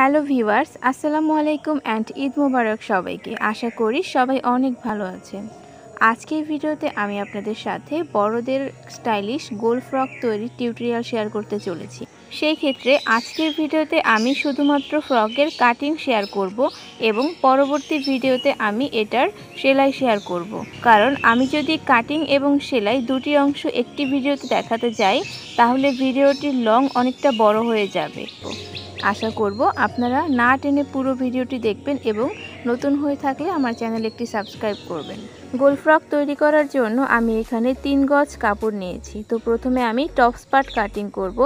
Hello viewers, আসসালামু আলাইকুম and Eid মোবারক সবাইকে। আশা করি সবাই অনেক ভালো আছেন। আজকের ভিডিওতে আমি আপনাদের সাথে বড়দের স্টাইলিশ গোল ফ্রক তৈরির টিউটোরিয়াল শেয়ার করতে চলেছি। সেই ক্ষেত্রে আজকের ভিডিওতে আমি শুধুমাত্র ফ্রকের কাটিং শেয়ার করব এবং পরবর্তী ভিডিওতে আমি এটার সেলাই শেয়ার করব, কারণ আমি যদি কাটিং এবং সেলাই দুটি অংশ একটি ভিডিওতে দেখাতে যাই তাহলে ভিডিওটির লং অনেকটা বড় হয়ে যাবে। আশা করব আপনারা না টেনে পুরো ভিডিওটি দেখবেন এবং নতুন হয়ে থাকলে আমার চ্যানেল একটি সাবস্ক্রাইব করবেন। গোল ফ্রক তৈরি করার জন্য আমি এখানে 3 গজ কাপড় নিয়েছি। তো প্রথমে আমি টপস পার্ট কাটিং করব,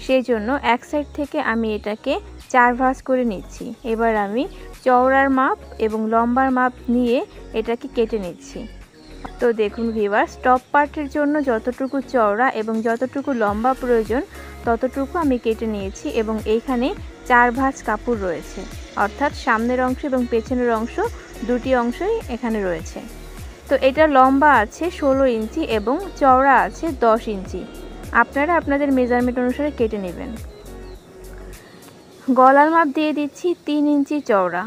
সেই জন্য এক সাইড থেকে আমি এটাকে 4 ভাঁজ করে নিচ্ছি। এবার আমি চওড়ার মাপ এবং লম্বার মাপ নিয়ে এটাকে কেটে নিচ্ছি। তো দেখুন ভিউয়ার্স, টপ পার্টের জন্য যতটুকু চওড়া এবং যতটুকু লম্বা প্রয়োজন ততটুকু আমি কেটে নিয়েছি এবং এইখানে 4 ভাঁজ কাপড় রয়েছে, অর্থাৎ সামনের অংশ এবং পেছনের অংশ দুটি অংশই এখানে রয়েছে। তো এটা লম্বা আছে 16 ইঞ্চি এবং চওড়া আছে 10 ইঞ্চি। আপনারা আপনাদের মেজারমেন্ট অনুসারে কেটে নেবেন। গলার মাপ দিয়ে দিচ্ছি 3 ইঞ্চি চওড়া।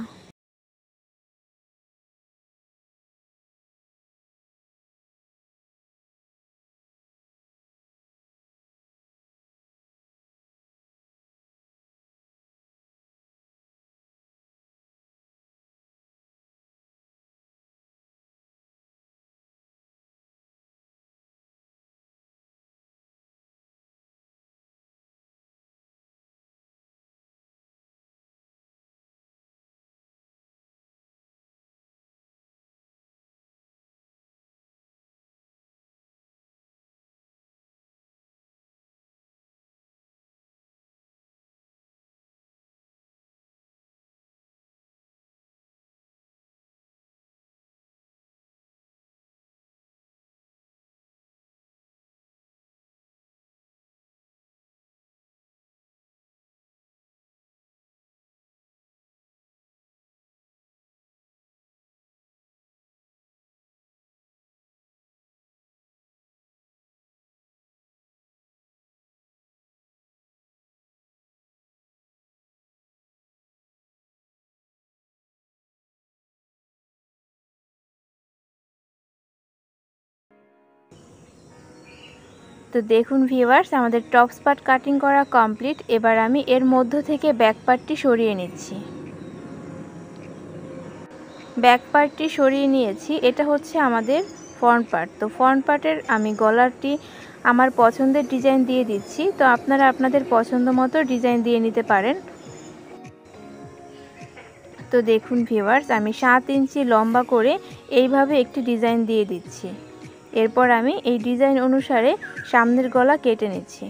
তো দেখুন ভিউয়ার্স, আমাদের টপস পার্ট কাটিং করা কমপ্লিট। এবার আমি এর মধ্য থেকে ব্যাক পার্টটি সরিয়ে নিচ্ছি। ব্যাক পার্টটি সরিয়ে নিয়েছি, এটা হচ্ছে আমাদের ফ্রন্ট পার্ট। তো ফ্রন্ট পার্টের আমি গলারটি আমার পছন্দের ডিজাইন দিয়ে দিচ্ছি। তো আপনারা আপনাদের পছন্দ মতো ডিজাইন দিয়ে নিতে পারেন। তো দেখুন ভিউয়ার্স, আমি 7 ইঞ্চি লম্বা করে এইভাবে একটি ডিজাইন দিয়ে দিচ্ছি। এরপর আমি এই ডিজাইন অনুসারে সামনের গলা কেটে নিচ্ছি।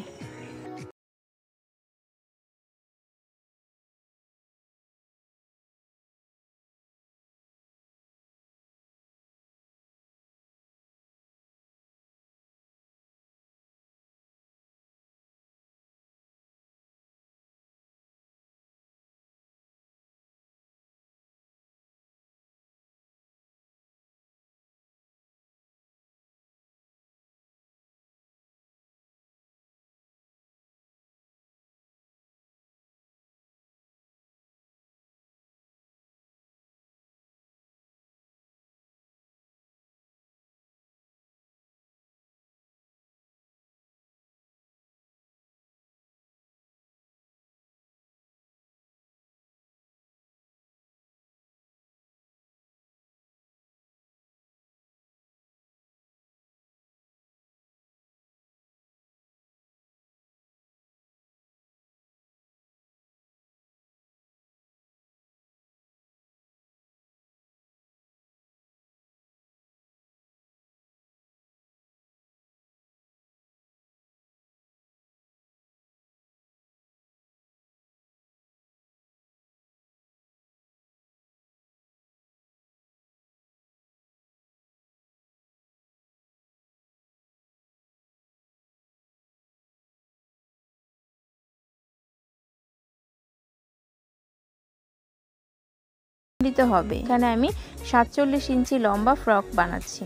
দিতে হবে। এখানে আমি 47 ইঞ্চি লম্বা ফ্রক বানাচ্ছি।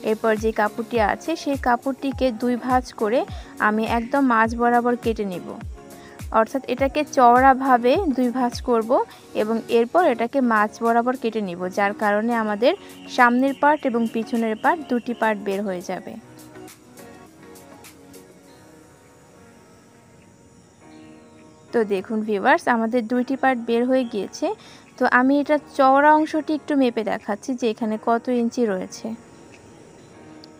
এরপর যে কাপড়টি আছে সেই কাপড়টিকে 2 ভাঁজ করে আমি একদম মাঝ বরাবর কেটে নেব। অর্থাৎ এটাকে চওড়াভাবে 2 ভাঁজ করব এবং এরপর এটাকে মাঝ বরাবর কেটে নিব, যার কারণে আমাদের সামনের পার্ট এবং পিছনের পার্ট দুটি পার্ট বের হয়ে যাবে। তো দেখুন ভিউয়ার্স, আমাদের দুইটি পার্ট বের হয়ে গিয়েছে। তো আমি এটা চওড়া অংশটি একটু মেপে দেখাচ্ছি যে এখানে কত ইঞ্চি রয়েছে।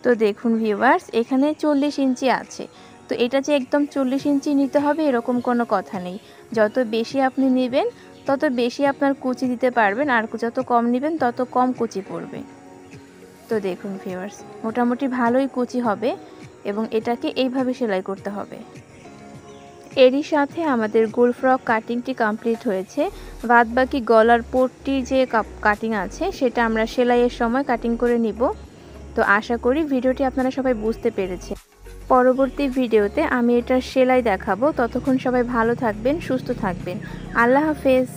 তো দেখুন ভিউয়ার্স, এখানে 40 ইঞ্চি আছে। তো এটা যে একদম 40 ইঞ্চি নিতে হবে এরকম কোনো কথা নেই। যত বেশি আপনি নেবেন তত বেশি আপনার কুচি দিতে পারবেন, আর যত কম নেবেন তত কম কুচি পড়বে। তো দেখুন ভিউয়ার্স, মোটামুটি ভালোই কুচি হবে এবং এটাকে এইভাবে সেলাই করতে হবে। এরই সাথে আমাদের গোল ফ্রক কাটিংটি কমপ্লিট হয়েছে। বাদবাকি গলার পট্টির যে কাটিং আছে সেটা আমরা সেলাইয়ের সময় কাটিং করে নিব। তো আশা করি ভিডিওটি আপনারা সবাই বুঝতে পেরেছেন। পরবর্তী ভিডিওতে আমি এটার সেলাই দেখাবো। ততক্ষণ সবাই ভালো থাকবেন, সুস্থ থাকবেন। আল্লাহ হাফেজ।